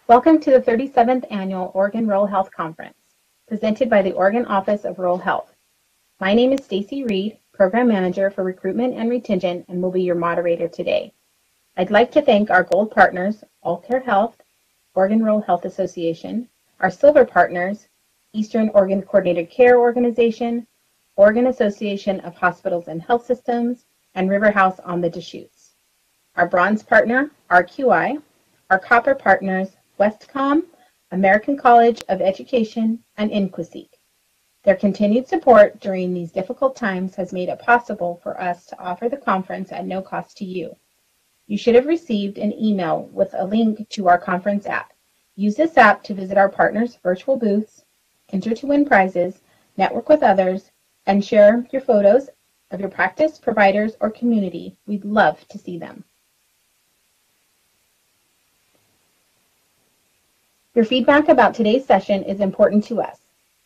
Welcome to the 37th Annual Oregon Rural Health Conference, presented by the Oregon Office of Rural Health. My name is Stacy Reed, Program Manager for Recruitment and Retention, and will be your moderator today. I'd like to thank our gold partners, All Care Health, Oregon Rural Health Association, our silver partners, Eastern Oregon Coordinated Care Organization, Oregon Association of Hospitals and Health Systems, and River House on the Deschutes. Our bronze partner, RQI, our copper partners, Westcom, American College of Education, and Inquisic. Their continued support during these difficult times has made it possible for us to offer the conference at no cost to you. You should have received an email with a link to our conference app. Use this app to visit our partners' virtual booths, enter to win prizes, network with others, and share your photos of your practice, providers, or community. We'd love to see them. Your feedback about today's session is important to us.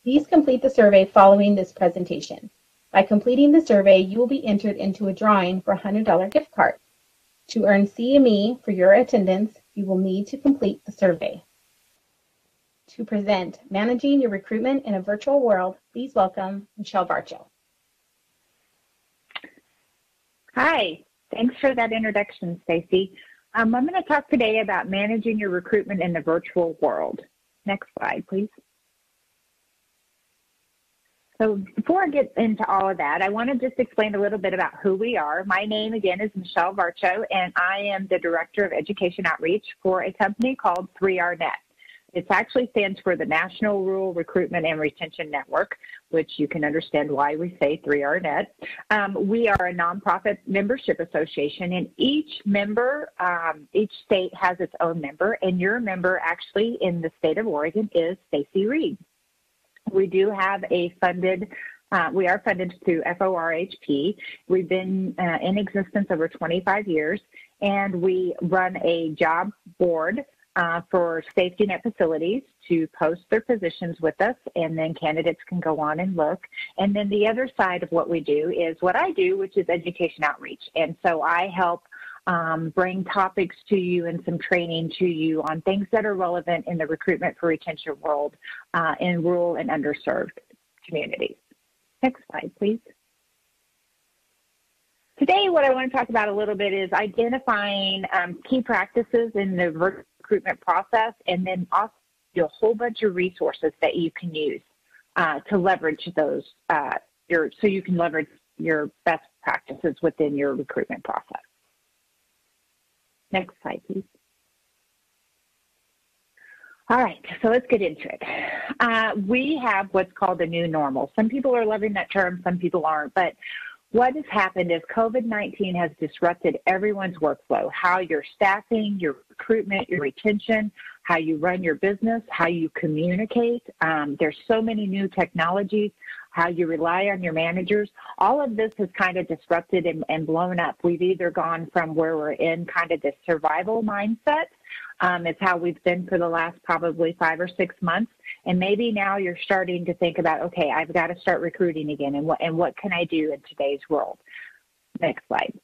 Please complete the survey following this presentation. By completing the survey, you will be entered into a drawing for a $100 gift card. To earn CME for your attendance, you will need to complete the survey. To present Managing Your Recruitment in a Virtual World, please welcome Michelle Varcho. Hi, thanks for that introduction, Stacy. I'm going to talk today about managing your recruitment in the virtual world. Next slide, please. So before I get into all of that, I want to just explain a little bit about who we are. My name, again, is Michelle Varcho, and I am the Director of Education Outreach for a company called 3RNet. It actually stands for the National Rural Recruitment and Retention Network, which you can understand why we say 3RNet. We are a nonprofit membership association, and each member, each state has its own member, and your member actually in the state of Oregon is Stacy Reed. We do have a funded, we are funded through FORHP. We've been in existence over 25 years, and we run a job board for safety net facilities to post their positions with us, and then candidates can go on and look. And then the other side of what we do is what I do, which is education outreach. And so I help bring topics to you and some training to you on things that are relevant in the recruitment for retention world in rural and underserved communities. Next slide, please. Today, what I want to talk about a little bit is identifying key practices in the recruitment process, and then also a whole bunch of resources that you can use to leverage those, so you can leverage your best practices within your recruitment process. Next slide, please. All right, so let's get into it. We have what's called the new normal. Some people are loving that term, some people aren't, but what has happened is COVID-19 has disrupted everyone's workflow, how you're staffing, your recruitment, your retention, how you run your business, how you communicate. There's so many new technologies, how you rely on your managers. All of this has kind of disrupted and blown up. We've either gone from where we're in kind of this survival mindset, is how we've been for the last probably 5 or 6 months. And maybe now you're starting to think about, okay, I've got to start recruiting again, and what can I do in today's world? Next slide.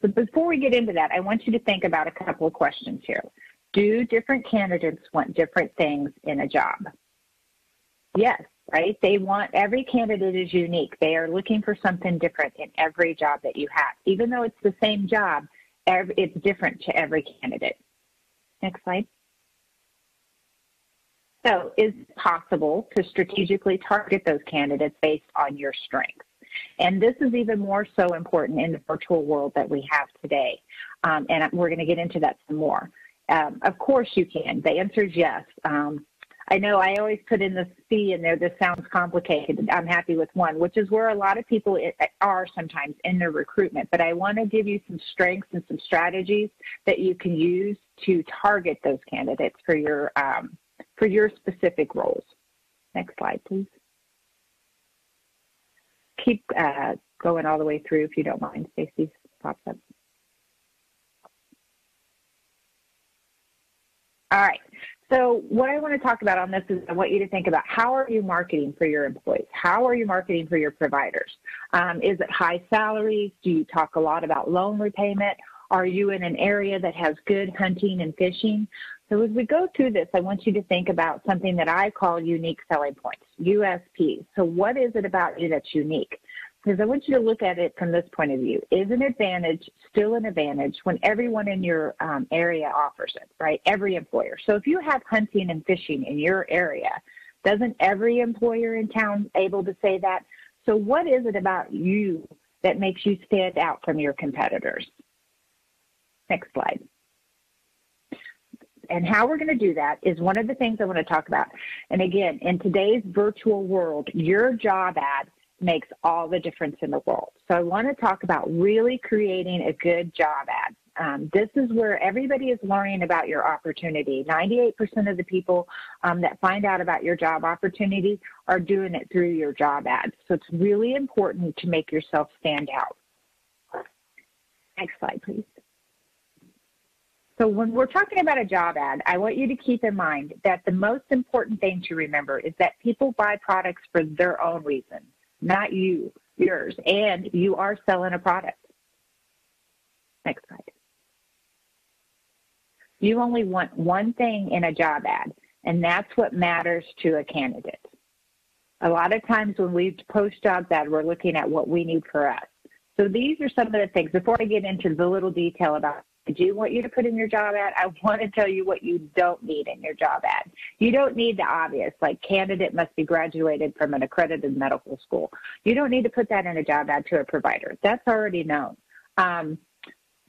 So before we get into that, I want you to think about a couple of questions here. Do different candidates want different things in a job? Yes, right? Every candidate is unique. They are looking for something different in every job that you have. Even though it's the same job, it's different to every candidate. Next slide. So is it possible to strategically target those candidates based on your strengths? And this is even more so important in the virtual world that we have today. And we're going to get into that some more. Of course you can. The answer is yes. I know I always put in the C in there. This sounds complicated. I'm happy with one, which is where a lot of people are sometimes in their recruitment. But I want to give you some strengths and some strategies that you can use to target those candidates for your specific roles. Next slide, please. Keep going all the way through if you don't mind. Stacy pops up. All right. So what I want to talk about on this is I want you to think about, how are you marketing for your employees? How are you marketing for your providers? Is it high salaries? Do you talk a lot about loan repayment? Are you in an area that has good hunting and fishing? So as we go through this, I want you to think about something that I call unique selling points, USPs. So what is it about you that's unique? Because I want you to look at it from this point of view. Is an advantage still an advantage when everyone in your area offers it, right? Every employer. So if you have hunting and fishing in your area, doesn't every employer in town able to say that? So what is it about you that makes you stand out from your competitors? Next slide. And how we're going to do that is one of the things I want to talk about. And again, in today's virtual world, your job ad makes all the difference in the world. So I want to talk about really creating a good job ad. This is where everybody is learning about your opportunity. 98% of the people that find out about your job opportunity are doing it through your job ad. So it's really important to make yourself stand out. Next slide, please. So when we're talking about a job ad, I want you to keep in mind that the most important thing to remember is that people buy products for their own reason, not yours, and you are selling a product. Next slide. You only want one thing in a job ad, and that's what matters to a candidate. A lot of times when we post job ad, we're looking at what we need for us. So these are some of the things. Before I get into the little detail about I do want you to put in your job ad, I want to tell you what you don't need in your job ad. You don't need the obvious, like candidate must be graduated from an accredited medical school. You don't need to put that in a job ad to a provider. That's already known.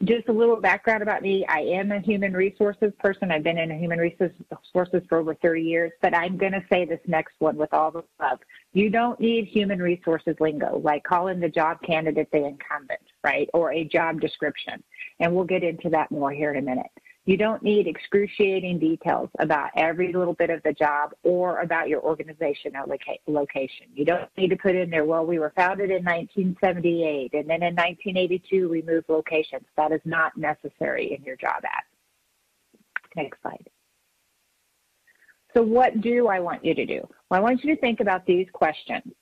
Just a little background about me. I am a human resources person. I've been in human resources for over 30 years, but I'm going to say this next one with all the love. You don't need human resources lingo, like calling the job candidate the incumbent, right, or a job description. And we'll get into that more here in a minute. You don't need excruciating details about every little bit of the job or about your organization or location. You don't need to put in there, well, we were founded in 1978, and then in 1982 we moved locations. That is not necessary in your job ad. Next slide. So what do I want you to do? Well, I want you to think about these questions.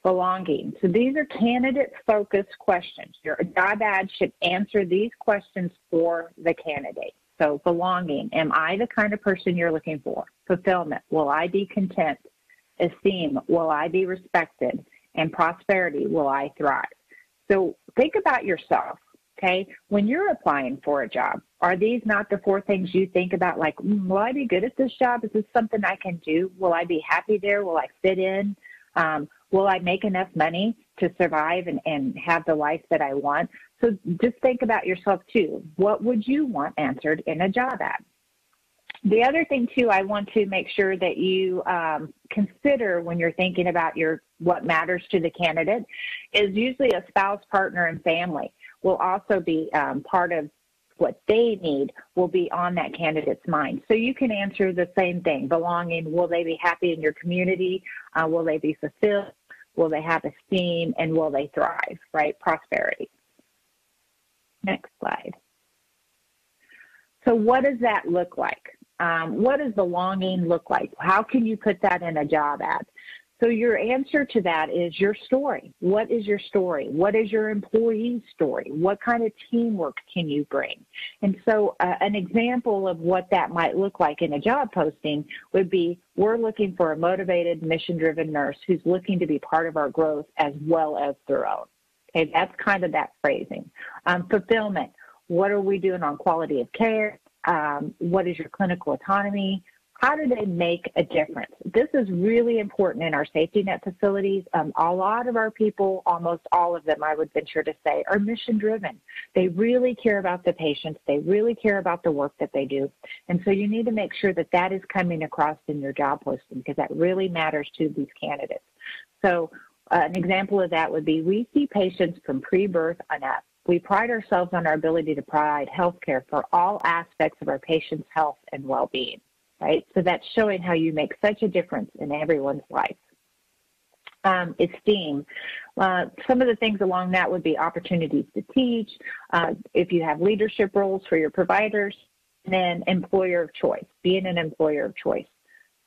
Belonging. So these are candidate-focused questions. Your job ad should answer these questions for the candidate. So belonging, am I the kind of person you're looking for? Fulfillment, will I be content? Esteem, will I be respected? And prosperity, will I thrive? So think about yourself, okay? When you're applying for a job, are these not the four things you think about, like, will I be good at this job? Is this something I can do? Will I be happy there? Will I fit in? Will I make enough money to survive and have the life that I want? So just think about yourself, too. What would you want answered in a job ad? The other thing, too, I want to make sure that you consider when you're thinking about what matters to the candidate is usually a spouse, partner, and family will also be part of what they need will be on that candidate's mind. So you can answer the same thing. Belonging, will they be happy in your community? Will they be fulfilled? Will they have esteem? And will they thrive, right? Prosperity. Next slide. So what does that look like? What does belonging look like? How can you put that in a job ad? So your answer to that is your story. What is your story? What is your employee's story? What kind of teamwork can you bring? And so an example of what that might look like in a job posting would be, we're looking for a motivated, mission-driven nurse who's looking to be part of our growth as well as their own. Okay, that's kind of that phrasing. Fulfillment, what are we doing on quality of care? What is your clinical autonomy? How do they make a difference? This is really important in our safety net facilities. A lot of our people, almost all of them, I would venture to say, are mission-driven. They really care about the patients. They really care about the work that they do. And so you need to make sure that that is coming across in your job posting because that really matters to these candidates. So an example of that would be we see patients from pre-birth on up. We pride ourselves on our ability to provide health care for all aspects of our patients' health and well-being. Right? So that's showing how you make such a difference in everyone's life. Esteem. Some of the things along that would be opportunities to teach, if you have leadership roles for your providers, and then employer of choice, being an employer of choice.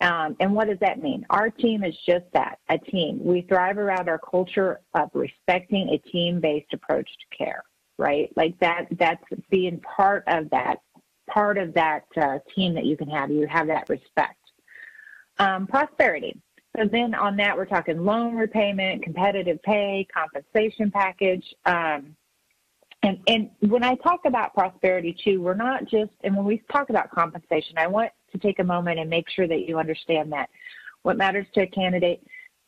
And what does that mean? Our team is just that, a team. We thrive around our culture of respecting a team-based approach to care. right? Like that's being part of that team that you can have. You have that respect. Prosperity. So then on that, we're talking loan repayment, competitive pay, compensation package. And when I talk about prosperity too, we're not just, and when we talk about compensation, I want to take a moment and make sure that you understand that what matters to a candidate,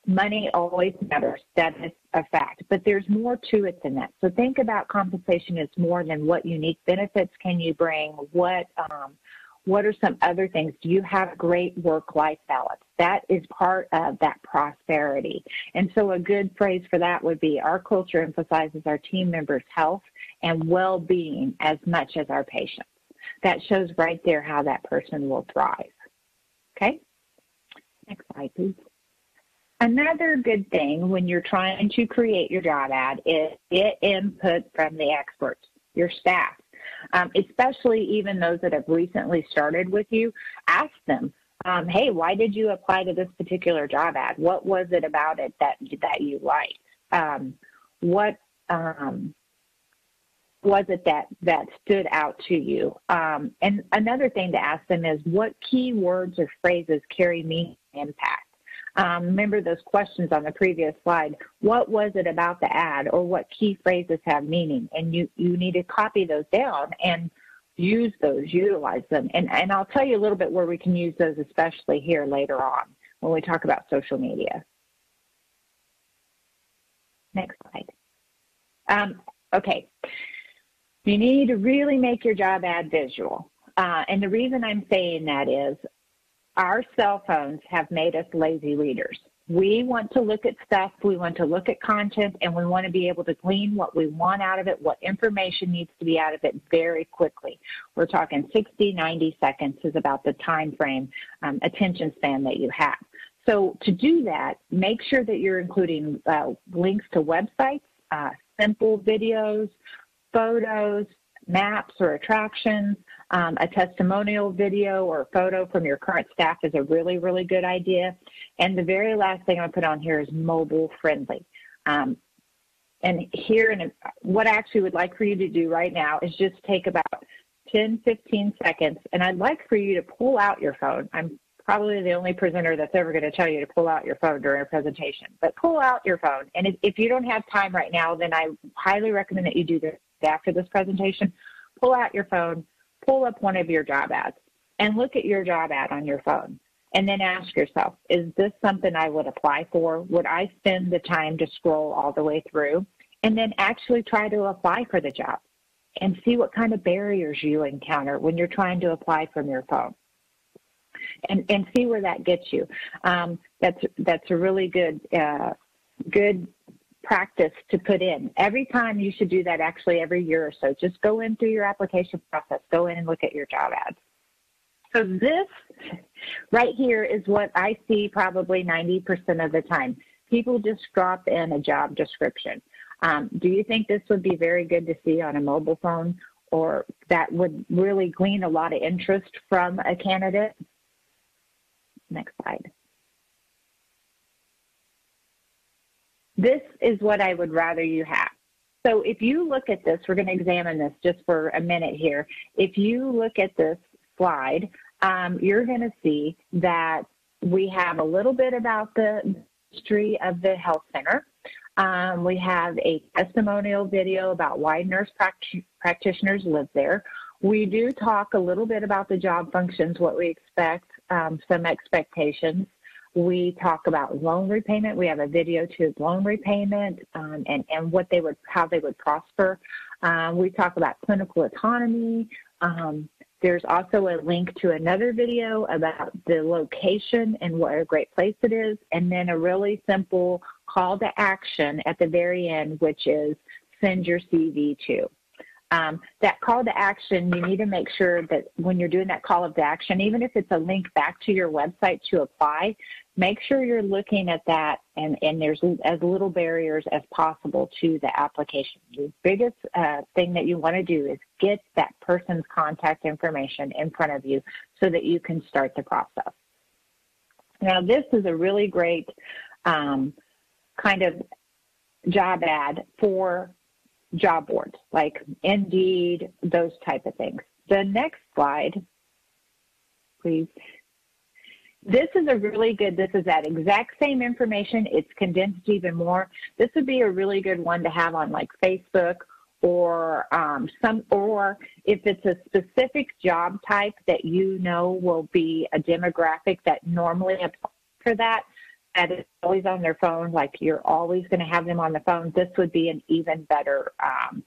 money always matters. That is a fact. But there's more to it than that. So think about compensation as more than what unique benefits can you bring, what are some other things? Do you have great work-life balance? That is part of that prosperity. And so a good phrase for that would be, our culture emphasizes our team members' health and well-being as much as our patients. That shows right there how that person will thrive. Okay? Next slide, please. Another good thing when you're trying to create your job ad is get input from the experts, your staff. Especially even those that have recently started with you. Ask them, hey, why did you apply to this particular job ad? What was it about it that you liked? What was it that stood out to you? And another thing to ask them is, what key words or phrases carry meaning and impact? Remember those questions on the previous slide. What was it about the ad, or what key phrases have meaning? And you need to copy those down and use those, utilize them. And I'll tell you a little bit where we can use those, especially here later on when we talk about social media. Next slide. Okay. You need to really make your job ad visual. And the reason I'm saying that is, our cell phones have made us lazy readers. We want to look at stuff, we want to look at content, and we want to be able to glean what we want out of it, what information needs to be out of it very quickly. We're talking 60, 90 seconds is about the time frame, attention span that you have. So to do that, make sure that you're including links to websites, simple videos, photos, maps or attractions. A testimonial video or photo from your current staff is a really, really good idea. And the very last thing I'm going to put on here is mobile friendly. And here, what I actually would like for you to do right now is just take about 10, 15 seconds, and I'd like for you to pull out your phone. I'm probably the only presenter that's ever going to tell you to pull out your phone during a presentation, but pull out your phone. And if you don't have time right now, then I highly recommend that you do this after this presentation. Pull out your phone, pull up one of your job ads, and look at your job ad on your phone. And then ask yourself, is this something I would apply for? Would I spend the time to scroll all the way through? And then actually try to apply for the job and see what kind of barriers you encounter when you're trying to apply from your phone. And see where that gets you. That's a really good practice to put in. Every time you should do that, actually every year or so. Just go in through your application process. Go in and look at your job ads. So this right here is what I see probably 90% of the time. People just drop in a job description. Do you think this would be very good to see on a mobile phone, or that would really glean a lot of interest from a candidate? Next slide. This is what I would rather you have. So if you look at this, we're going to examine this just for a minute here. If you look at this slide, you're going to see that we have a little bit about the history of the health center. We have a testimonial video about why nurse practitioners live there. We do talk a little bit about the job functions, what we expect, some expectations. We talk about loan repayment. We have a video to loan repayment and what how they would prosper. We talk about clinical autonomy. There's also a link to another video about the location and what a great place it is, and then a really simple call to action at the very end, which is send your CV to. That call to action, you need to make sure that when you're doing that call to action, even if it's a link back to your website to apply, make sure you're looking at that and there's as little barriers as possible to the application. The biggest thing that you want to do is get that person's contact information in front of you so that you can start the process. Now, this is a really great kind of job ad for job boards like Indeed, those type of things. The next slide, please. This is a really good, this is that exact same information. It's condensed even more. This would be a really good one to have on like Facebook or or if it's a specific job type that you know will be a demographic that normally applies for that is always on their phone, like you're always going to have them on the phone, this would be an even better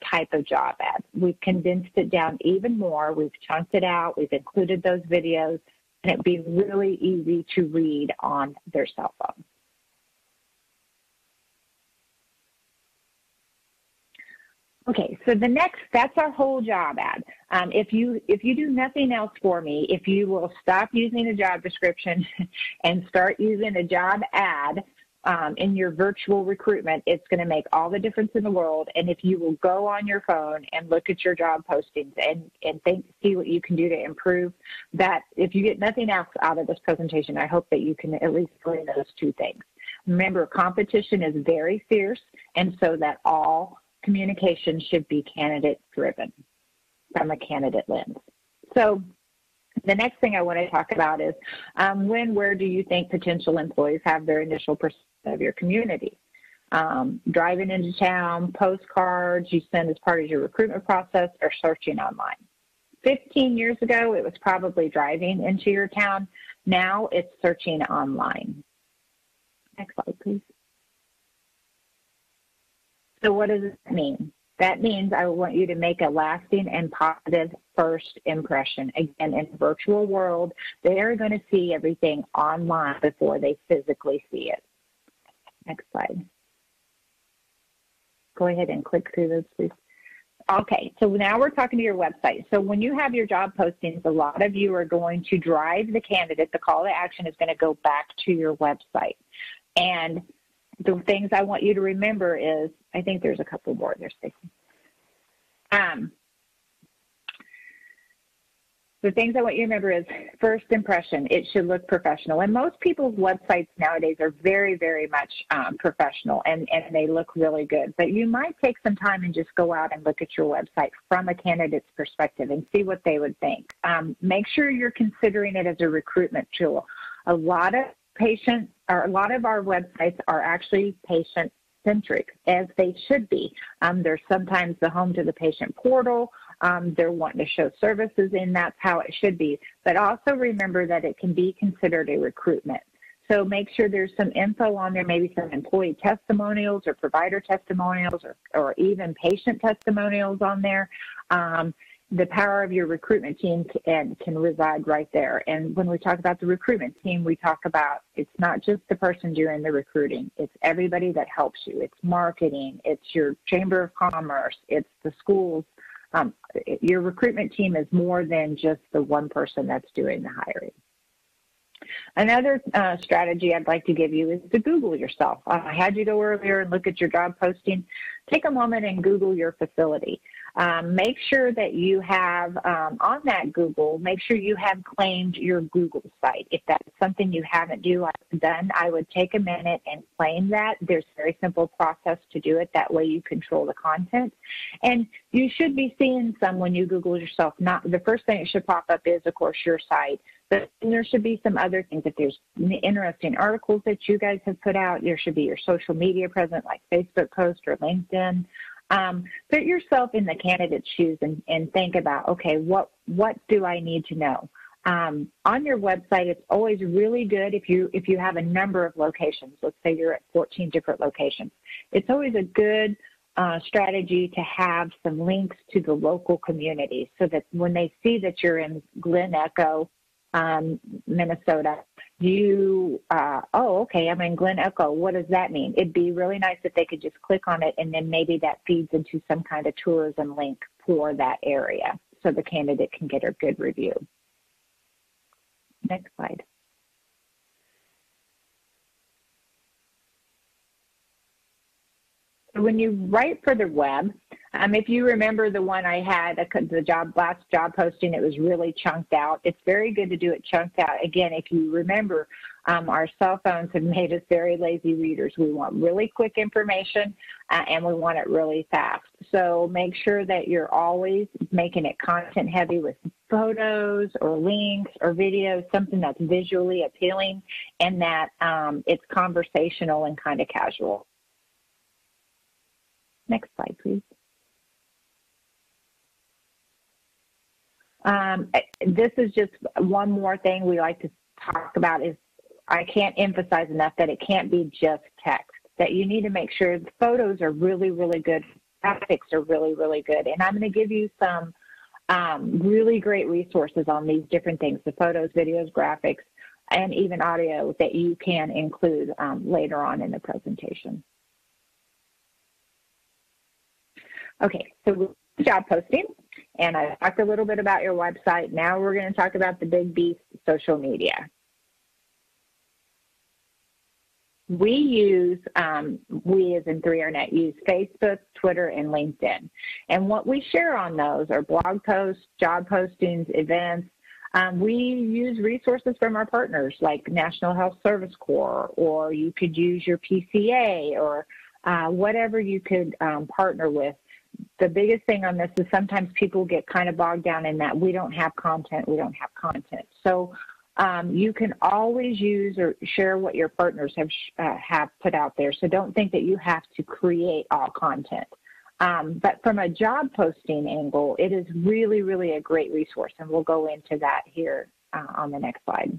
type of job ad. We've condensed it down even more. We've chunked it out. We've included those videos, and it'd be really easy to read on their cell phone. Okay, so the next, that's our whole job ad. If you do nothing else for me, if you will stop using a job description and start using a job ad in your virtual recruitment, it's going to make all the difference in the world. And if you will go on your phone and look at your job postings and see what you can do to improve that, if you get nothing else out of this presentation, I hope that you can at least learn those two things. Remember, competition is very fierce, and so that all communication should be candidate-driven from a candidate lens. So the next thing I want to talk about is where do you think potential employees have their initial perception of your community? Driving into town, postcards you send as part of your recruitment process, or searching online. 15 years ago, it was probably driving into your town. Now it's searching online. Next slide, please. So what does it mean? That means I want you to make a lasting and positive first impression. Again, in the virtual world, they are going to see everything online before they physically see it. Next slide. Go ahead and click through those, please. Okay, so now we're talking to your website. So when you have your job postings, a lot of you are going to drive the candidate. The call to action is going to go back to your website. And the things I want you to remember is, I think there's a couple more there, Stacey. The things I want you to remember is first impression. It should look professional. And most people's websites nowadays are very, very much professional, and they look really good. But you might take some time and just go out and look at your website from a candidate's perspective and see what they would think. Make sure you're considering it as a recruitment tool. A lot of our websites are actually patient-centric, as they should be. They're sometimes the home to the patient portal. They're wanting to show services, and that's how it should be. But also remember that it can be considered a recruitment. So make sure there's some info on there, maybe some employee testimonials or provider testimonials or even patient testimonials on there. The power of your recruitment team can reside right there. And when we talk about the recruitment team, we talk about it's not just the person doing the recruiting. It's everybody that helps you. It's marketing. It's your chamber of commerce. It's the schools. Your recruitment team is more than just the one person that's doing the hiring. Another strategy I'd like to give you is to Google yourself. I had you go earlier and look at your job posting. Take a moment and Google your facility. Make sure that you have, on that Google, make sure you have claimed your Google site. If that's something you haven't done, I would take a minute and claim that. There's a very simple process to do it. That way you control the content. And you should be seeing some when you Google yourself. Not the first thing that should pop up is, of course, your site. But there should be some other things. If there's interesting articles that you guys have put out, there should be your social media present, like Facebook post or LinkedIn. Put yourself in the candidate's shoes and think about, okay, what do I need to know? On your website, it's always really good if you have a number of locations. Let's say you're at 14 different locations. It's always a good strategy to have some links to the local community so that when they see that you're in Glen Echo, Minnesota, okay, I'm in Glen Echo. What does that mean? It'd be really nice if they could just click on it, and then maybe that feeds into some kind of tourism link for that area so the candidate can get a good review. Next slide. So when you write for the web, If you remember the one I had, the last job posting, it was really chunked out. It's very good to do it chunked out. Again, if you remember, our cell phones have made us very lazy readers. We want really quick information, and we want it really fast. So make sure that you're always making it content heavy with photos or links or videos, something that's visually appealing, and that it's conversational and kind of casual. Next slide, please. This is just one more thing we like to talk about is I can't emphasize enough that it can't be just text, that you need to make sure the photos are really, really good, graphics are really, really good. And I'm going to give you some really great resources on these different things, the photos, videos, graphics, and even audio that you can include later on in the presentation. Okay, so job posting, and I talked a little bit about your website. Now we're going to talk about the big beast, social media. We use, we as in 3RNet, use Facebook, Twitter, and LinkedIn. And what we share on those are blog posts, job postings, events. We use resources from our partners like National Health Service Corps, or you could use your PCA, or whatever you could partner with. The biggest thing on this is sometimes people get kind of bogged down in that we don't have content. So you can always use or share what your partners have put out there. So don't think that you have to create all content. But from a job posting angle, it is really, really a great resource, and we'll go into that here on the next slide.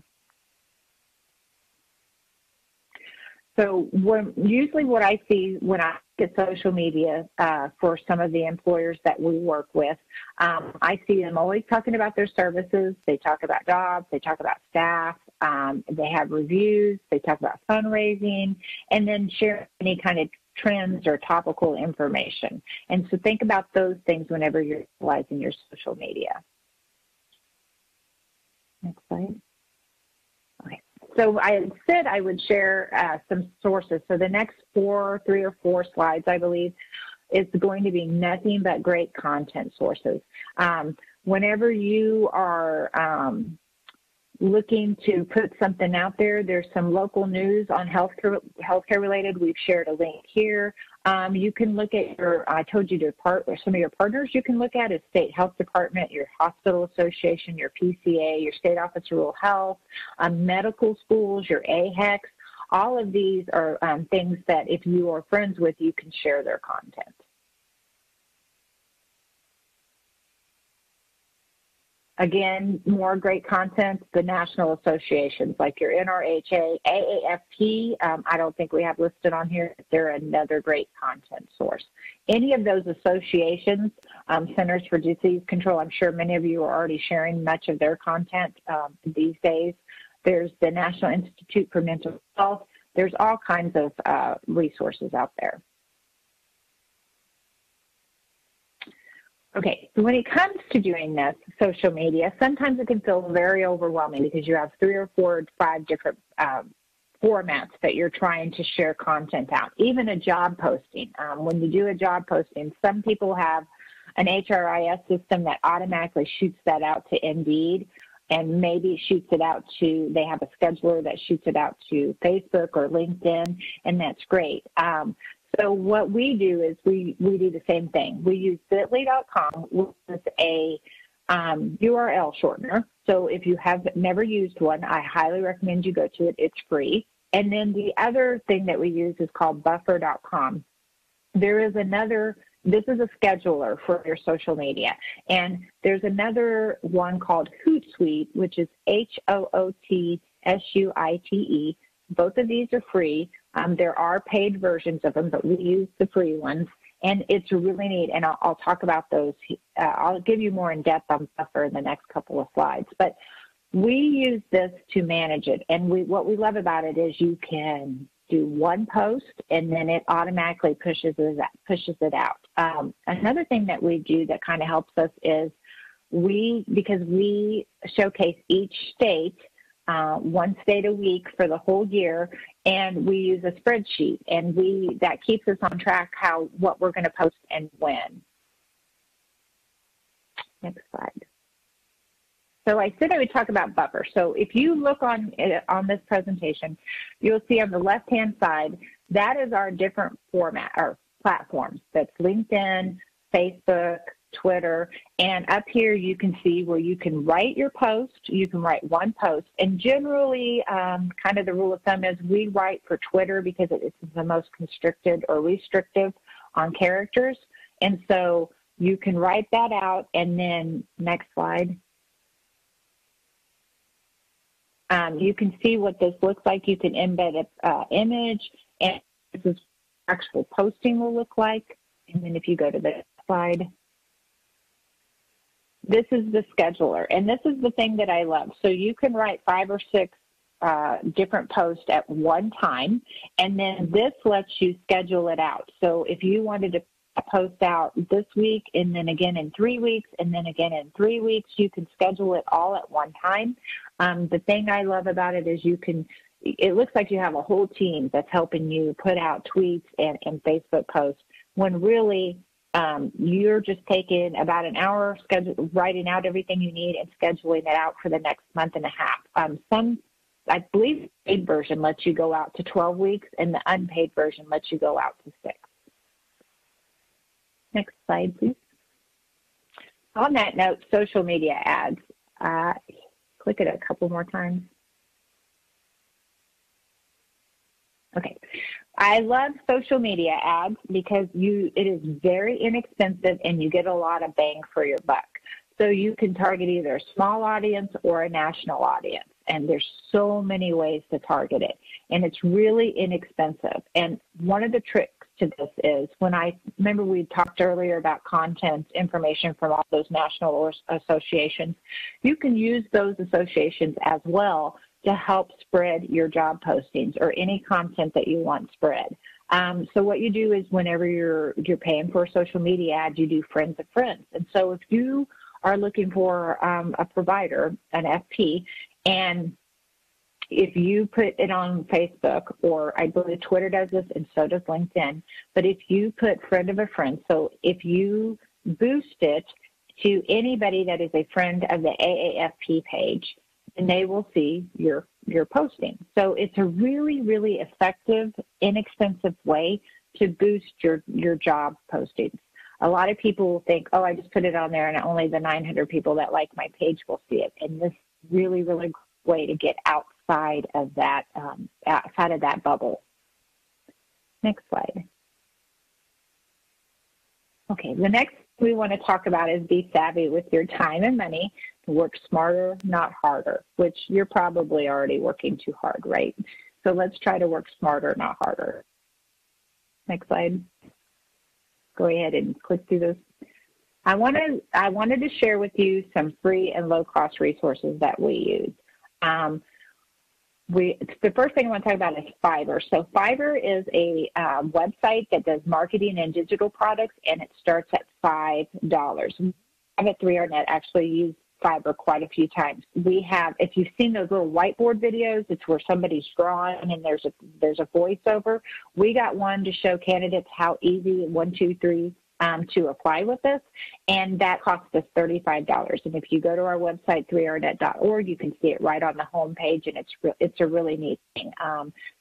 So usually what I see when I get social media for some of the employers that we work with, I see them always talking about their services. They talk about jobs. They talk about staff. They have reviews. They talk about fundraising, and then share any kind of trends or topical information. And so think about those things whenever you're utilizing your social media. Next slide. Okay. So I said I would share some sources. So the next 3 or 4 slides, I believe, is going to be nothing but great content sources. Whenever you are looking to put something out there, there's some local news on healthcare related. We've shared a link here. You can look at I told you to some of your partners you can look at is State Health Department, your hospital association, your PCA, your State Office of Rural Health, medical schools, your AHECs. All of these are things that if you are friends with, you can share their content. Again, more great content, the national associations like your NRHA, AAFP, I don't think we have listed on here. They're another great content source. Any of those associations, Centers for Disease Control, I'm sure many of you are already sharing much of their content these days. There's the National Institute for Mental Health. There's all kinds of resources out there. Okay, so when it comes to doing this, social media, sometimes it can feel very overwhelming because you have 3 or 4 or 5 different formats that you're trying to share content out. Even a job posting. When you do a job posting, some people have an HRIS system that automatically shoots that out to Indeed, and maybe shoots it out to, they have a scheduler that shoots it out to Facebook or LinkedIn, and that's great. So what we do is we do the same thing. We use bit.ly.com, which is a URL shortener. So if you have never used one, I highly recommend you go to it. It's free. And then the other thing that we use is called buffer.com. There is another, this is a scheduler for your social media. And there's another one called Hootsuite, which is HOOTSUITE. Both of these are free. There are paid versions of them, but we use the free ones, and it's really neat, and I'll talk about those. I'll give you more in depth on Buffer in the next couple of slides, but we use this to manage it, and what we love about it is you can do one post, and then it automatically pushes it out. Another thing that we do that kind of helps us is because we showcase each state, one state a week for the whole year, and we use a spreadsheet, and that keeps us on track what we're going to post and when. Next slide. So I said I would talk about buffer. So if you look on this presentation, you'll see on the left-hand side, that is our different format or platforms. That's LinkedIn, Facebook, Twitter, and up here you can see where you can write your post. You can write one post, and generally kind of the rule of thumb is we write for Twitter because it's the most constricted or restrictive on characters, and so you can write that out. And then next slide. You can see what this looks like. You can embed an image, and this is actual posting will look like. And then if you go to the next slide, this is the scheduler, and this is the thing that I love. So you can write 5 or 6 different posts at one time, and then this lets you schedule it out. So if you wanted to post out this week and then again in 3 weeks and then again in 3 weeks, you can schedule it all at one time. The thing I love about it is it looks like you have a whole team that's helping you put out tweets and Facebook posts when really you're just taking about an hour writing out everything you need and scheduling it out for the next month and a half. I believe the paid version lets you go out to 12 weeks and the unpaid version lets you go out to 6. Next slide, please. On that note, social media ads. Click it a couple more times. Okay. I love social media ads because it is very inexpensive and you get a lot of bang for your buck. So you can target either a small audience or a national audience, and there's so many ways to target it, and it's really inexpensive. And one of the tricks to this is remember we talked earlier about content information from all those national associations. You can use those associations as well to help spread your job postings or any content that you want spread. So what you do is whenever you're paying for a social media ad, you do friends of friends. And so if you are looking for a provider, an FP, and if you put it on Facebook, or I believe Twitter does this and so does LinkedIn, but if you put friend of a friend, so if you boost it to anybody that is a friend of the AAFP page, and they will see your posting. So it's a really, really effective, inexpensive way to boost your job postings. A lot of people will think, oh, I just put it on there and only the 900 people that like my page will see it. And this is really, really great way to get outside of that bubble. Next slide. Okay, the next we want to talk about is be savvy with your time and money. Work smarter, not harder, which you're probably already working too hard, right? So let's try to work smarter, not harder. Next slide. Go ahead and click through this. I wanted to share with you some free and low-cost resources that we use. The first thing I want to talk about is Fiverr. So Fiverr is a website that does marketing and digital products, and it starts at $5. We have at 3RNet actually used Fiverr quite a few times. We have, if you've seen those little whiteboard videos, it's where somebody's drawing and there's a voiceover. We got one to show candidates how easy 1, 2, 3 to apply with this, and that cost us $35. And if you go to our website, 3rnet.org, you can see it right on the home page, and it's a really neat thing.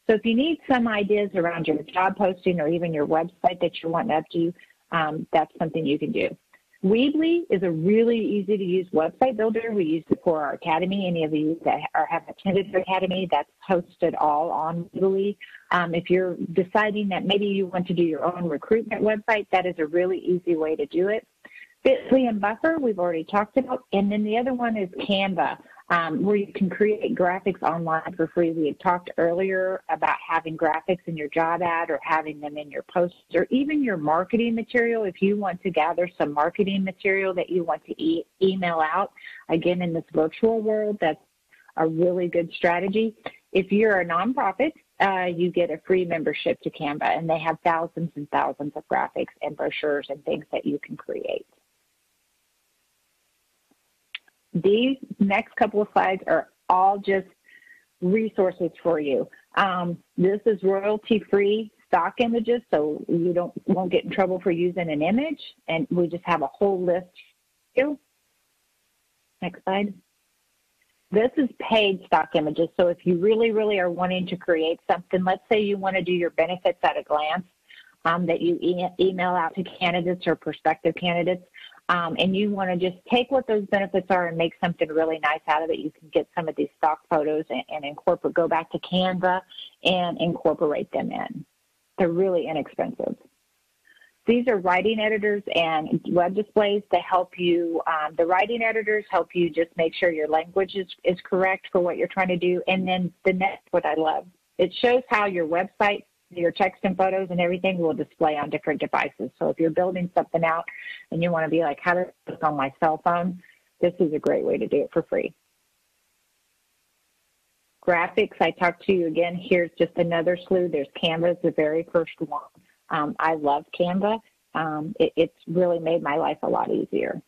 So if you need some ideas around your job posting or even your website that you're wanting to updo, that's something you can do. Weebly is a really easy to use website builder. We use it for our academy. Any of you that have attended the academy, that's hosted all on Weebly. If you're deciding that maybe you want to do your own recruitment website, that is a really easy way to do it. Bitly and Buffer, we've already talked about. And then the other one is Canva, where you can create graphics online for free. We had talked earlier about having graphics in your job ad or having them in your posts or even your marketing material. If you want to gather some marketing material that you want to email out, again, in this virtual world, that's a really good strategy. If you're a nonprofit, you get a free membership to Canva, and they have thousands and thousands of graphics and brochures and things that you can create. These next couple of slides are all just resources for you. This is royalty-free stock images, so you won't get in trouble for using an image, and we just have a whole list. Next slide. This is paid stock images. So if you really, really are wanting to create something, let's say you want to do your benefits at a glance that you email out to candidates or prospective candidates, and you want to just take what those benefits are and make something really nice out of it. You can get some of these stock photos and go back to Canva and incorporate them in. They're really inexpensive. These are writing editors and web displays to help you. The writing editors help you just make sure your language is correct for what you're trying to do. And then the next, what I love, it shows how your website, your text and photos and everything will display on different devices. So if you're building something out and you want to be like, how to put this on my cell phone, this is a great way to do it for free. Graphics, I talked to you again. Here's just another slew. There's Canva, the very first one. I love Canva. It's really made my life a lot easier.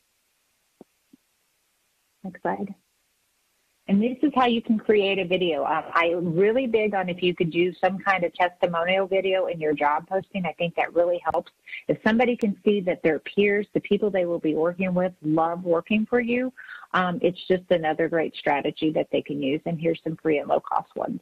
Next slide. And this is how you can create a video. I'm really big on if you could do some kind of testimonial video in your job posting. I think that really helps. If somebody can see that their peers, the people they will be working with, love working for you, it's just another great strategy that they can use. And here's some free and low-cost ones.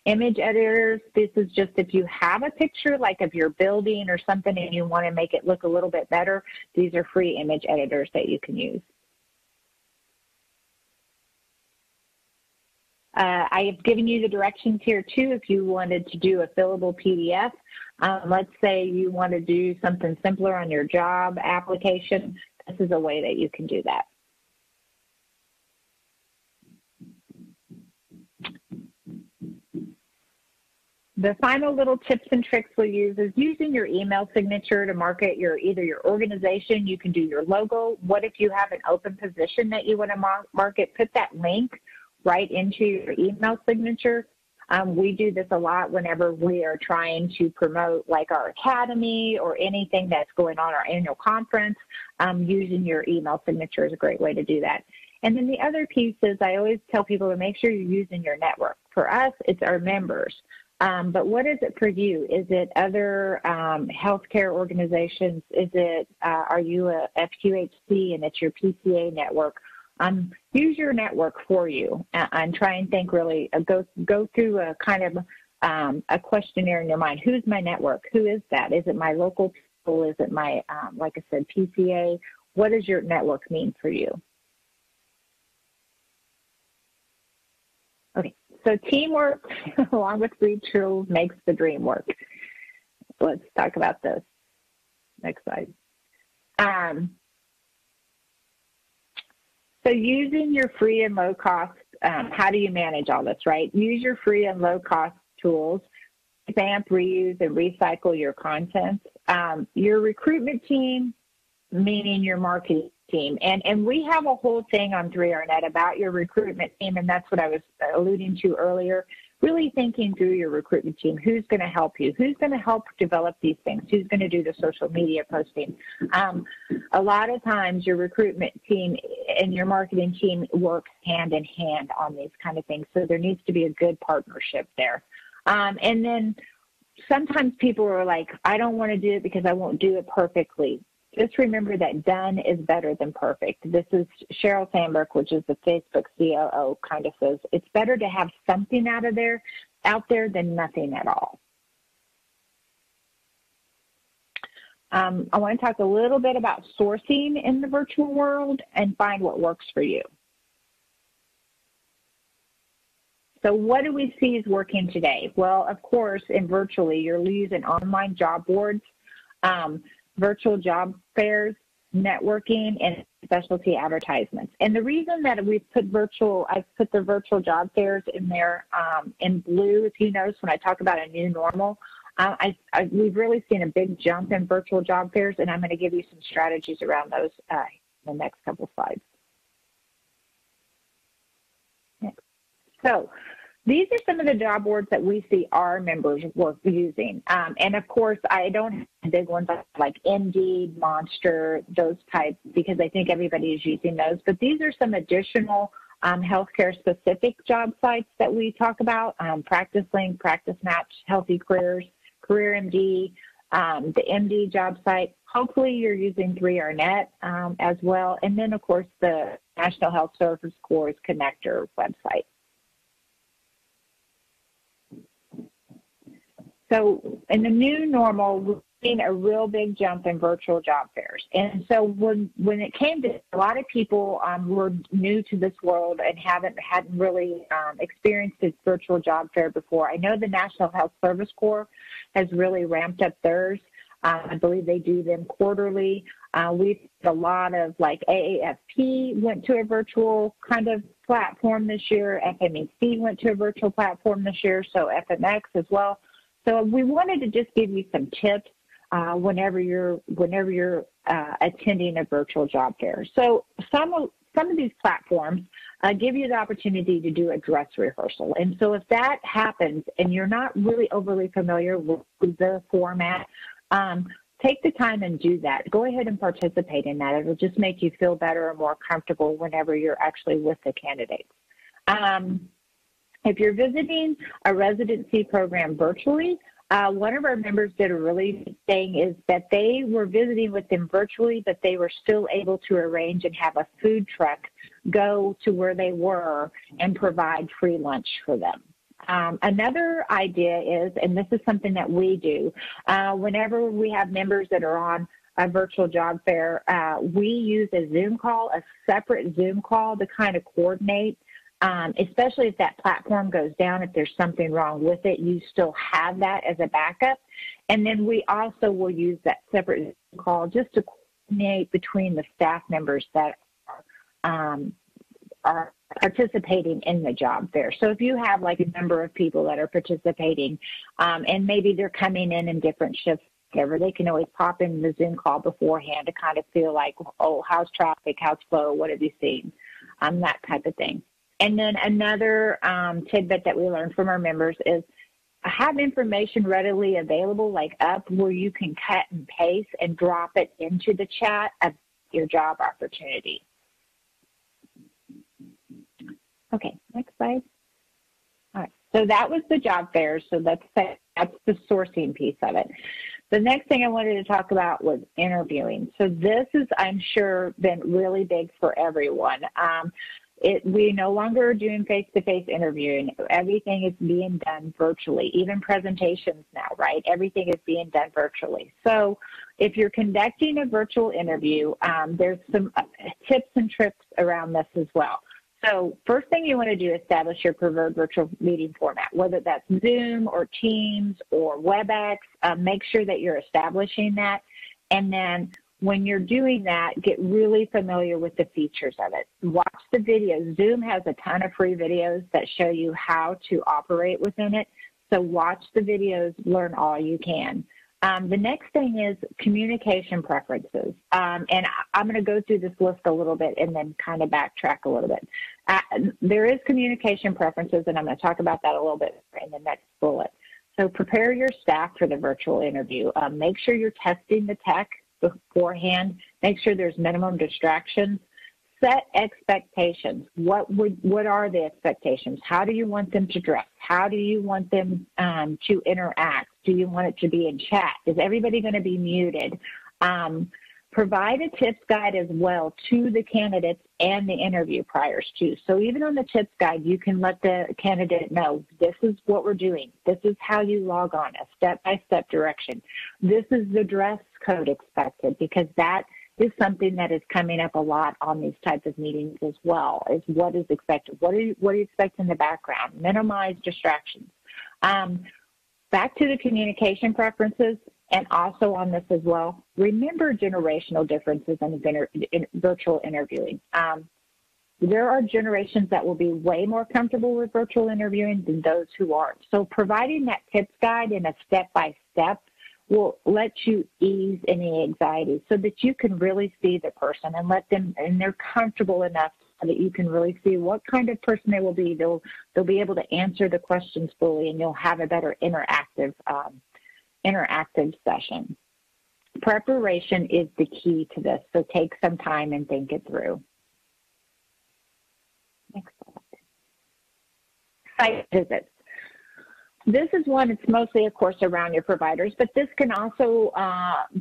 Image editors, this is just if you have a picture like of your building or something and you want to make it look a little bit better, these are free image editors that you can use. I have given you the directions here too if you wanted to do a fillable PDF. Let's say you want to do something simpler on your job application. This is a way that you can do that. The final little tips and tricks we'll use is using your email signature to market either your organization. You can do your logo. What if you have an open position that you want to market? Put that link right into your email signature. We do this a lot whenever we are trying to promote like our academy or anything that's going on, our annual conference. Using your email signature is a great way to do that. And then the other piece is I always tell people to make sure you're using your network. For us, it's our members. But what is it for you? Is it other healthcare organizations? Is it, are you a FQHC and it's your PCA network? Use your network for you and try and think really, go through a kind of a questionnaire in your mind. Who's my network? Who is that? Is it my local people? Is it my, like I said, PCA? What does your network mean for you? Okay. So teamwork, along with free tools, makes the dream work. Let's talk about this. Next slide. So using your free and low cost, how do you manage all this, right? Use your free and low cost tools, revamp, reuse, and recycle your content. Your recruitment team, meaning your marketing team. And we have a whole thing on 3RNet about your recruitment team, and that's what I was alluding to earlier. Really thinking through your recruitment team. Who's going to help you? Who's going to help develop these things? Who's going to do the social media posting? A lot of times your recruitment team and your marketing team works hand in hand on these kind of things. So there needs to be a good partnership there. And then sometimes people are like, I don't want to do it because I won't do it perfectly. Just remember that done is better than perfect. This is Sheryl Sandberg, which is the Facebook COO, kind of says, it's better to have something out there than nothing at all. I want to talk a little bit about sourcing in the virtual world and find what works for you. So what do we see is working today? Well, of course, in virtually, you're using online job boards, virtual job fairs, networking, and specialty advertisements. And the reason that we've put I've put the virtual job fairs in there in blue, if you notice when I talk about a new normal, we've really seen a big jump in virtual job fairs, and I'm going to give you some strategies around those in the next couple slides. Next. So these are some of the job boards that we see our members using. And of course, I don't have big ones like Indeed, Monster, those types, because I think everybody is using those. But these are some additional healthcare-specific job sites that we talk about, Practice Link, Practice Match, Healthy Careers, CareerMD, the MD job site. Hopefully you're using 3RNet as well. And then, of course, the National Health Service Corps Connector website. So in the new normal, we're seeing a real big jump in virtual job fairs. And so when it came to, a lot of people were new to this world and hadn't really experienced a virtual job fair before. I know the National Health Service Corps has really ramped up theirs. I believe they do them quarterly. We've a lot of, like, AAFP went to a virtual kind of platform this year. FMEC went to a virtual platform this year, so FMX as well. So we wanted to just give you some tips whenever you're attending a virtual job fair. So some of these platforms give you the opportunity to do a dress rehearsal. And so if that happens and you're not really overly familiar with the format, take the time and do that. Go ahead and participate in that. It'll just make you feel better and more comfortable whenever you're actually with the candidates. If you're visiting a residency program virtually, one of our members did a really good thing is that they were visiting with them virtually, but they were still able to arrange and have a food truck go to where they were and provide free lunch for them. Another idea is, and this is something that we do, whenever we have members that are on a virtual job fair, we use a Zoom call, a separate Zoom call to kind of coordinate. Especially if that platform goes down, if there's something wrong with it, you still have that as a backup. And then we also will use that separate call just to coordinate between the staff members that are participating in the job fair. So if you have like a number of people that are participating and maybe they're coming in different shifts, whatever, they can always pop in the Zoom call beforehand to kind of feel like, oh, how's traffic, how's flow, what have you seen, that type of thing. And then another tidbit that we learned from our members is have information readily available, like up where you can cut and paste and drop it into the chat of your job opportunity. Okay, next slide. All right, so that was the job fairs. So that's the sourcing piece of it. The next thing I wanted to talk about was interviewing. So this is, I'm sure, been really big for everyone. We no longer are doing face-to-face interviewing. Everything is being done virtually, even presentations now, right? Everything is being done virtually. So if you're conducting a virtual interview, there's some tips and tricks around this as well. So first thing you want to do is establish your preferred virtual meeting format, whether that's Zoom or Teams or WebEx. Make sure that you're establishing that. And then when you're doing that, get really familiar with the features of it. Watch the videos. Zoom has a ton of free videos that show you how to operate within it. So watch the videos, learn all you can. The next thing is communication preferences. And I'm going to go through this list a little bit and then kind of backtrack a little bit. There is communication preferences, and I'm going to talk about that a little bit in the next bullet. So prepare your staff for the virtual interview. Make sure you're testing the tech beforehand. Make sure there's minimum distractions. Set expectations. What are the expectations? How do you want them to dress? How do you want them to interact? Do you want it to be in chat? Is everybody going to be muted? Provide a tips guide as well to the candidates and the interview priors too. So even on the tips guide, you can let the candidate know, this is what we're doing. This is how you log on, a step-by-step direction. This is the dress code expected, because that is something that is coming up a lot on these types of meetings as well, is what is expected. What do you expect in the background? Minimize distractions. Back to the communication preferences, and also on this as well, remember generational differences in virtual interviewing. There are generations that will be way more comfortable with virtual interviewing than those who aren't. So providing that tips guide in a step-by-step will let you ease any anxiety so that you can really see the person and let them, and they're comfortable enough so that you can really see what kind of person they will be. They'll be able to answer the questions fully, and you'll have a better interactive session. Preparation is the key to this, so take some time and think it through. Next slide. Site visits. This is one, it's mostly, of course, around your providers, but this can also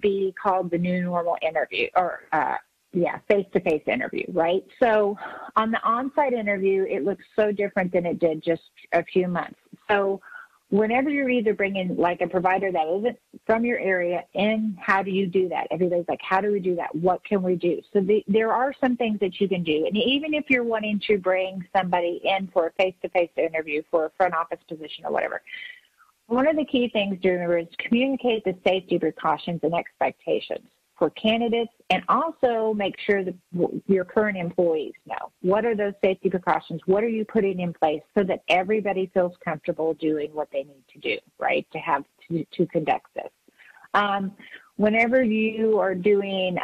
be called the new normal interview, or face-to-face interview, right? So on the on-site interview, it looks so different than it did just a few months. So whenever you're either bringing like a provider that isn't from your area in, how do you do that? Everybody's like, how do we do that? What can we do? So there are some things that you can do. And even if you're wanting to bring somebody in for a face-to-face interview for a front office position or whatever, one of the key things to remember is communicate the safety precautions and expectations for candidates, and also make sure that your current employees know. What are those safety precautions? What are you putting in place so that everybody feels comfortable doing what they need to do, right, to conduct this? Whenever you are doing,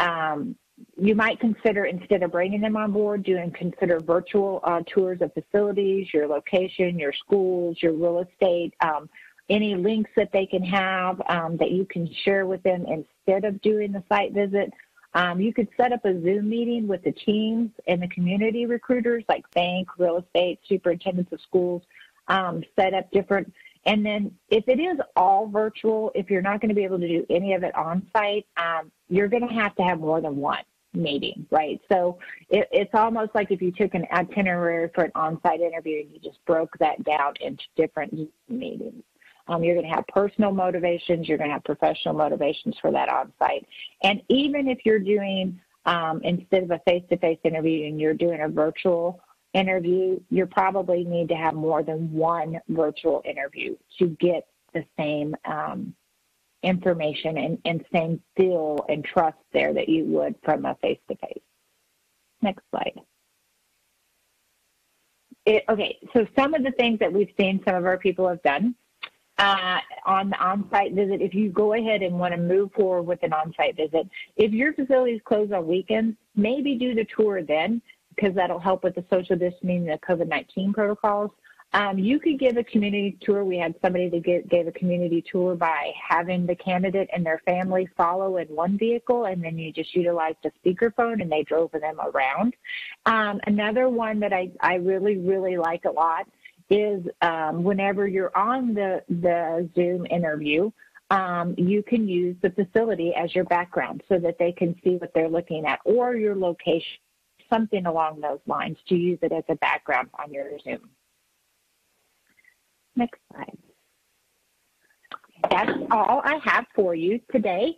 you might consider, instead of bringing them on board, consider virtual tours of facilities, your location, your schools, your real estate, any links that they can have that you can share with them instead of doing the site visit. You could set up a Zoom meeting with the teams and the community recruiters like bank, real estate, superintendents of schools, set up different. And then if it is all virtual, if you're not going to be able to do any of it on site, you're going to have more than one meeting, right? So it's almost like if you took an itinerary for an on-site interview and you just broke that down into different meetings. You're going to have personal motivations. You're going to have professional motivations for that on-site. And even if you're doing, instead of a face-to-face interview and you're doing a virtual interview, you probably need to have more than one virtual interview to get the same information and same feel and trust there that you would from a face-to-face. Next slide. Okay, so some of the things that we've seen some of our people have done on the on-site visit, if you go ahead and want to move forward with an on-site visit, if your facility is closed on weekends, maybe do the tour then, because that'll help with the social distancing, the COVID-19 protocols. You could give a community tour. We had somebody that gave a community tour by having the candidate and their family follow in one vehicle, and then you just utilized a speakerphone and they drove them around. Another one that I really, really like a lot is whenever you're on the Zoom interview, you can use the facility as your background so that they can see what they're looking at, or your location, something along those lines, to use it as a background on your Zoom. Next slide. That's all I have for you today.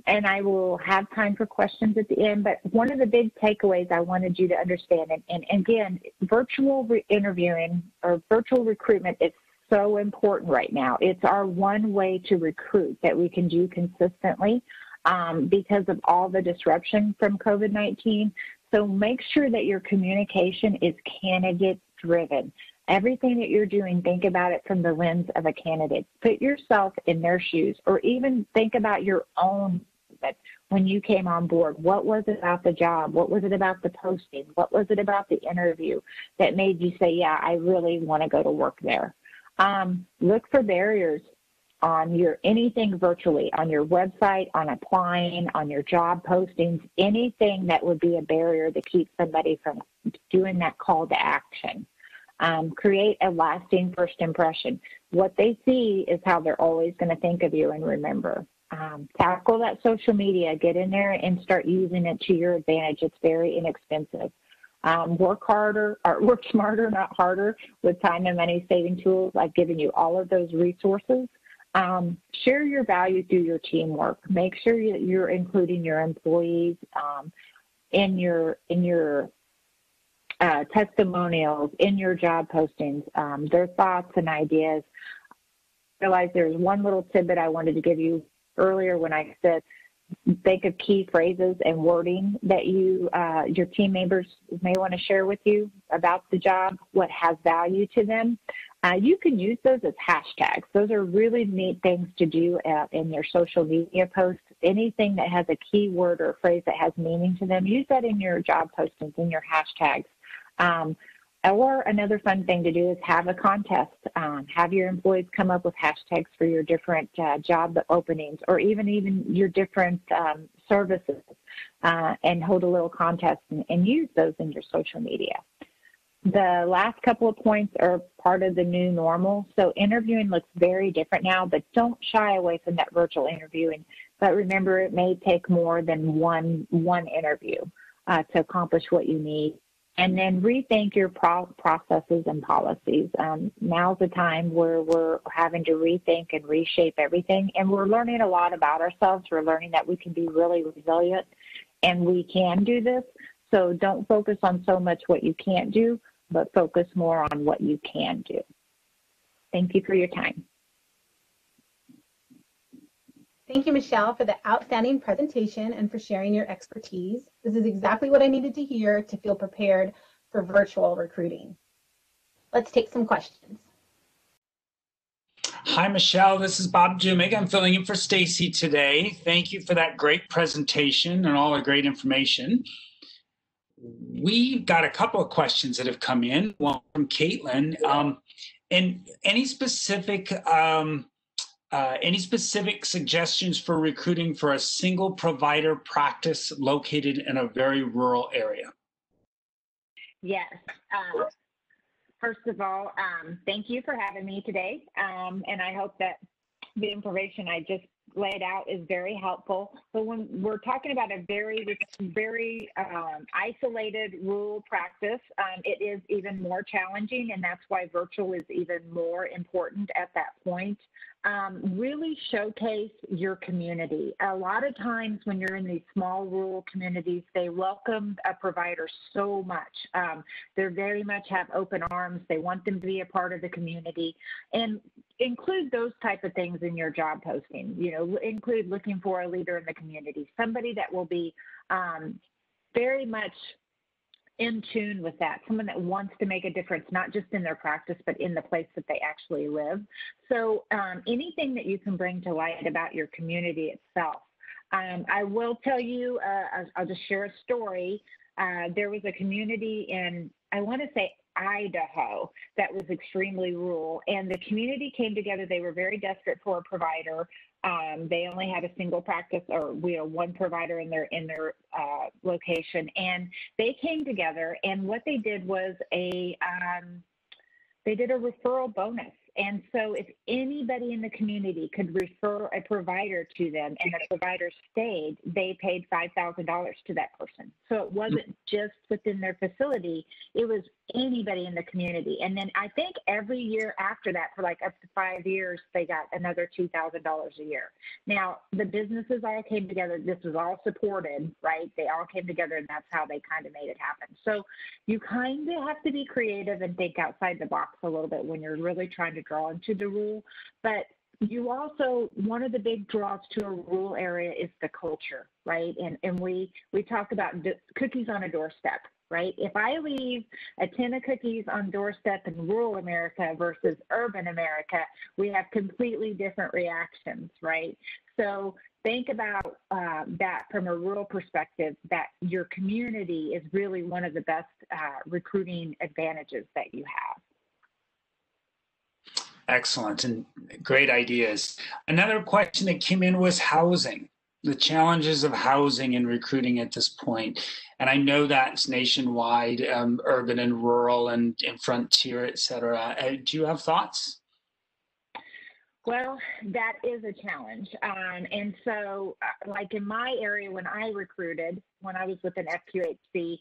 And I will have time for questions at the end. But one of the big takeaways I wanted you to understand, and again, virtual interviewing or virtual recruitment is so important right now. It's our one way to recruit that we can do consistently because of all the disruption from COVID-19. So make sure that your communication is candidate-driven. Everything that you're doing, think about it from the lens of a candidate. Put yourself in their shoes, or even think about your own. When you came on board, what was it about the job? What was it about the posting? What was it about the interview that made you say, yeah, I really want to go to work there? Look for barriers on anything virtually, on your website, on applying, on your job postings, anything that would be a barrier to keep somebody from doing that call to action. Create a lasting first impression. What they see is how they're always going to think of you and remember. Tackle that social media. Get in there and start using it to your advantage. It's very inexpensive. Work smarter, not harder, with time and money saving tools. I've given you all of those resources. Share your value through your teamwork. Make sure you're including your employees in your testimonials, in your job postings, their thoughts and ideas. I realized there's one little tidbit I wanted to give you earlier when I said think of key phrases and wording that your team members may want to share with you about the job, what has value to them. You can use those as hashtags. Those are really neat things to do in your social media posts. Anything that has a keyword or a phrase that has meaning to them, use that in your job postings, in your hashtags. Or another fun thing to do is have a contest. Have your employees come up with hashtags for your different job openings, or even your different services, and hold a little contest and use those in your social media. The last couple of points are part of the new normal. So interviewing looks very different now, but don't shy away from that virtual interviewing. But remember, it may take more than one interview to accomplish what you need. And then rethink your processes and policies. Now's the time where we're having to rethink and reshape everything. And we're learning a lot about ourselves. We're learning that we can be really resilient and we can do this. So don't focus on so much what you can't do, but focus more on what you can do. Thank you for your time. Thank you, Michelle, for the outstanding presentation and for sharing your expertise. This is exactly what I needed to hear to feel prepared for virtual recruiting. Let's take some questions. Hi, Michelle. This is Bob Dumig. I'm filling in for Stacy today. Thank you for that great presentation and all the great information. We've got a couple of questions that have come in. One from Caitlin. And any specific suggestions for recruiting for a single provider practice located in a very rural area? Yes. First of all, thank you for having me today. And I hope that the information I just laid out is very helpful. But when we're talking about a very isolated rural practice, it is even more challenging, and that's why virtual is even more important at that point. Really showcase your community. A lot of times when you're in these small rural communities, they welcome a provider so much. They very much have open arms. They want them to be a part of the community, and include those type of things in your job posting. You know, include looking for a leader in the community, somebody that will be very much in tune with that, someone that wants to make a difference, not just in their practice, but in the place that they actually live. So anything that you can bring to light about your community itself. I will tell you, I'll just share a story. There was a community in, I want to say, Idaho that was extremely rural, and the community came together. They were very desperate for a provider. They only had a single practice, or one provider in their location, and they came together. And what they did was they did a referral bonus. And so if anybody in the community could refer a provider to them and the provider stayed, they paid $5,000 to that person. So it wasn't just within their facility, it was anybody in the community. And then I think every year after that, for like up to 5 years, they got another $2,000 a year. Now, the businesses all came together. This was all supported, right? They all came together, and that's how they kind of made it happen. So you kind of have to be creative and think outside the box a little bit when you're really trying to draw into the rule. But you also, one of the big draws to a rural area is the culture, right? And we talk about cookies on a doorstep, right? If I leave a tin of cookies on doorstep in rural America versus urban America, we have completely different reactions, right? So think about that from a rural perspective, that your community is really one of the best recruiting advantages that you have. Excellent and great ideas. Another question that came in was housing, the challenges of housing and recruiting at this point. And I know that's nationwide, urban and rural and frontier, et cetera. Do you have thoughts? Well, that is a challenge. And so like in my area, when I recruited, when I was with an FQHC,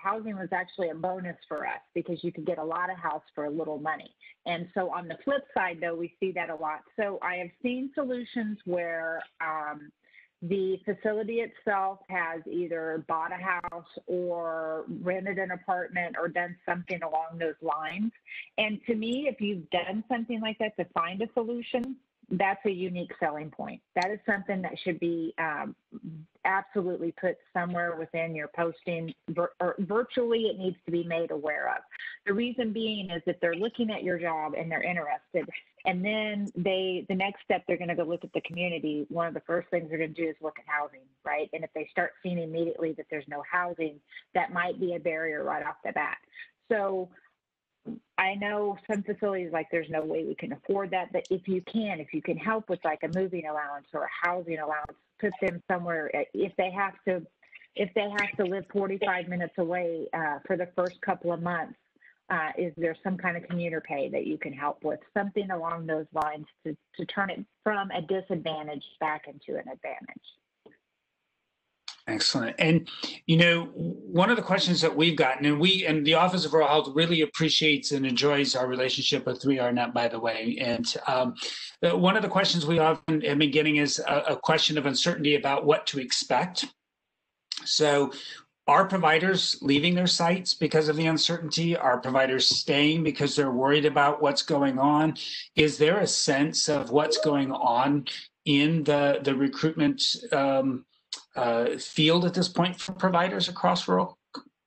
housing was actually a bonus for us because you could get a lot of house for a little money. And so on the flip side, though, we see that a lot. So I have seen solutions where the facility itself has either bought a house or rented an apartment or done something along those lines. And to me, if you've done something like that to find a solution, that's a unique selling point. That is something that should be absolutely put somewhere within your posting, or virtually it needs to be made aware of. The reason being is that they're looking at your job and they're interested, and then the next step, they're going to go look at the community. One of the first things they're going to do is look at housing, right? And if they start seeing immediately that there's no housing, that might be a barrier right off the bat. So I know some facilities, like, there's no way we can afford that, but if you can help with like a moving allowance or a housing allowance, put them somewhere. If they have to live 45 minutes away for the first couple of months, Is there some kind of commuter pay that you can help with? Something along those lines to turn it from a disadvantage back into an advantage. Excellent. And, you know, one of the questions that we've gotten, and we and the Office of Rural Health really appreciates and enjoys our relationship with 3RNet, by the way. And one of the questions we often have been getting is a question of uncertainty about what to expect. So are providers leaving their sites because of the uncertainty? Are providers staying because they're worried about what's going on? Is there a sense of what's going on in the recruitment field at this point for providers across rural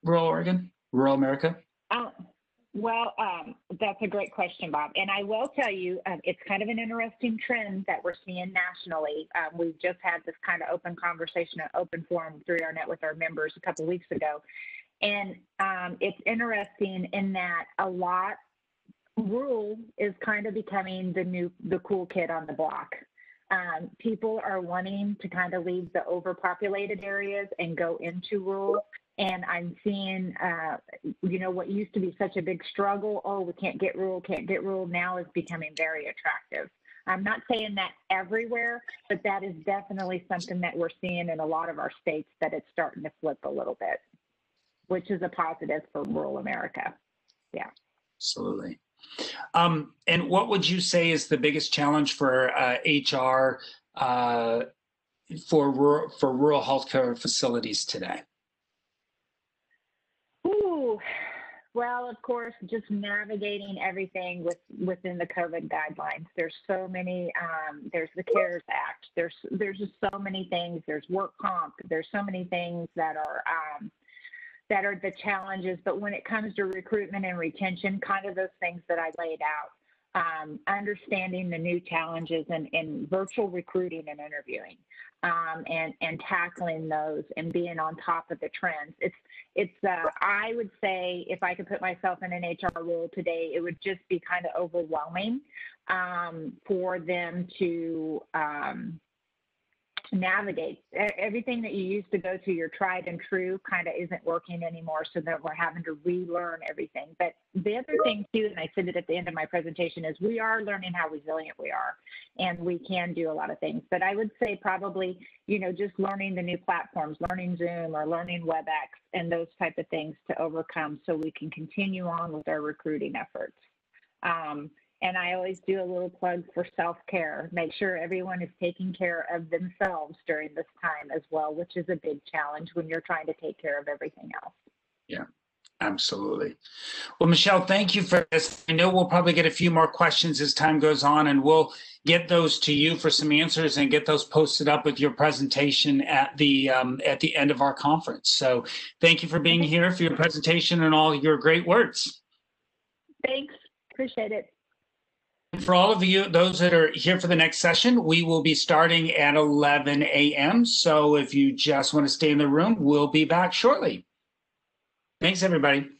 Oregon, rural America? That's a great question, Bob. And I will tell you, it's kind of an interesting trend that we're seeing nationally. We've just had this kind of open conversation, an open forum through our net with our members a couple of weeks ago. And it's interesting in that rural is kind of becoming the cool kid on the block. People are wanting to kind of leave the overpopulated areas and go into rural. And I'm seeing, what used to be such a big struggle, we can't get rural, now is becoming very attractive. I'm not saying that everywhere, but that is definitely something that we're seeing in a lot of our states, that it's starting to flip a little bit, which is a positive for rural America. Yeah. Absolutely. And what would you say is the biggest challenge for HR for rural healthcare facilities today? Well, of course, just navigating everything within the COVID guidelines. There's so many. There's the CARES Act. There's just so many things. There's work comp. There's so many things that are the challenges. But when it comes to recruitment and retention, kind of those things that I laid out, understanding the new challenges in virtual recruiting and interviewing, and tackling those and being on top of the trends. I would say, if I could put myself in an HR role today, it would just be kind of overwhelming for them to navigate. Everything that you used to go to, your tried and true, kind of isn't working anymore, so that we're having to relearn everything. But the other thing too, and I said it at the end of my presentation, is we are learning how resilient we are, and we can do a lot of things. But I would say probably, just learning the new platforms, learning Zoom or learning WebEx and those type of things to overcome, so we can continue on with our recruiting efforts. And I always do a little plug for self-care. Make sure everyone is taking care of themselves during this time as well, which is a big challenge when you're trying to take care of everything else. Yeah, absolutely. Well, Michelle, thank you for this. I know we'll probably get a few more questions as time goes on, and we'll get those to you for some answers and get those posted up with your presentation at the end of our conference. So thank you for being here, for your presentation and all your great words. Thanks. Appreciate it. For all of you, those that are here for the next session, we will be starting at 11 a.m. So if you just want to stay in the room, we'll be back shortly. Thanks, everybody.